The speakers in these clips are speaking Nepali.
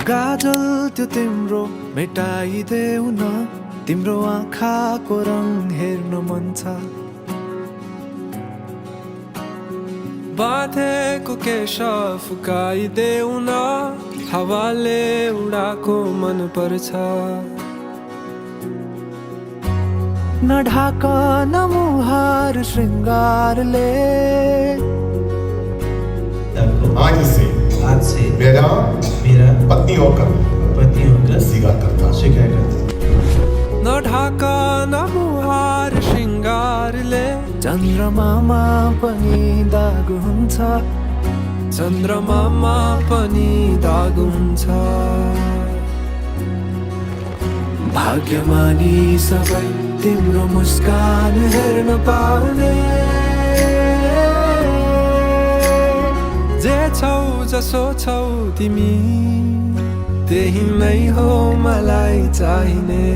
गाजल त्यो तिम्रो मेटाइदेऊ न, तिम्रो आँखाको रङ हेर्न मन छ। बाँधेको केश फुकाइदेऊ न, हावाले उडाको मन पर्छ। न ढाक न मुहार श्रृंगारले, आज से मेरा पत्नी होकर स्वीकार करता। न ढाका न मुहार श्रृंगारले, चन्द्रमामा पनि दाग हुन्छ, चन्द्रमामा पनि दाग हुन्छ। भाग्यमानी सबै तिम्रो मुस्कान हेर्न पाउने, जे छौ जसो छौ तिमी त्यही नै हो मलाई चाहिने।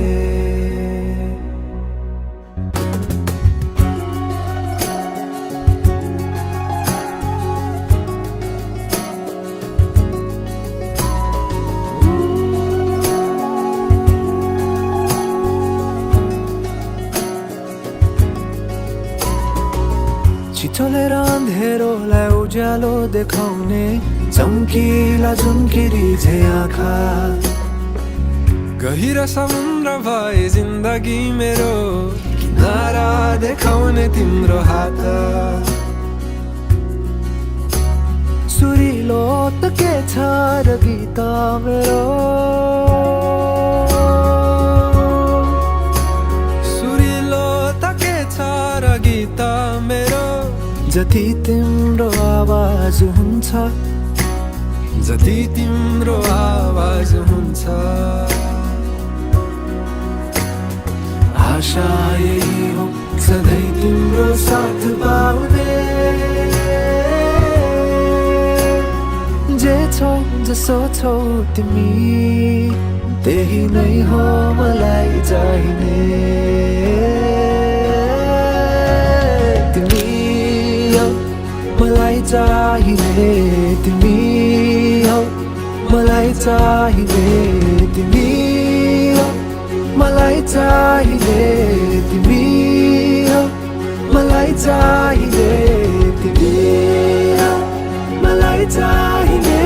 छिटोलेर अँधेरोलाई उज्यालो देखाउने, चम्किला झुम्किरी झे आँखा। गहिरो समुद्र भए जिन्दगी मेरो, किनारा देखाउने तिम्रो हात। सुरिलो त के छ र गीत मेरो, सुरिलो त के छ र गीत मेरो। जति तिम्रो आवाज हुन्छ, जति तिम्रो आवाज हुन्छ। आशा यही हो सधैँ तिम्रो साथ पाउने, जे छौ जसो छौ तिमी त्यही नै हो मलाई चाहिने। तिमी हो मलाई चाहिने, तिमी हो मलाई चाहिने, तिमी हो मलाई चाहिने, तिमी हो मलाई चाहिने, तिमी हो मलाई चाहिने,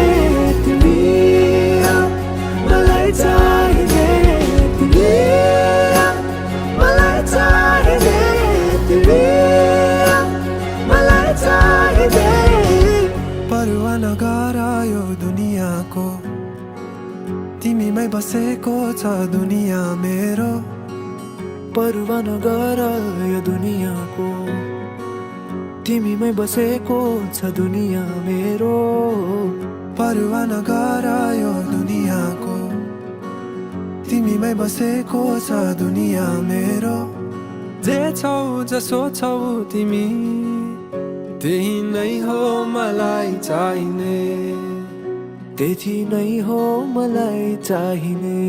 तिमी हो मलाई चाहिने, तिमी हो मलाई चाहिने, तिमी हो मलाई चाहिने। परवाह नगर यो दुनियाँको, तिमीमै बसेको छ दुनियाँ मेरो। परवाह नगर यो दुनियाँको, तिमीमै बसेको छ दुनियाँ मेरो। परवाह नगर यो दुनियाँको, तिमीमै बसेको छ दुनियाँ मेरो। जे छौ जसो छौ तिमी त्यही नै हो मलाई चाहिने, त्यही नै हो मलाई चाहिने।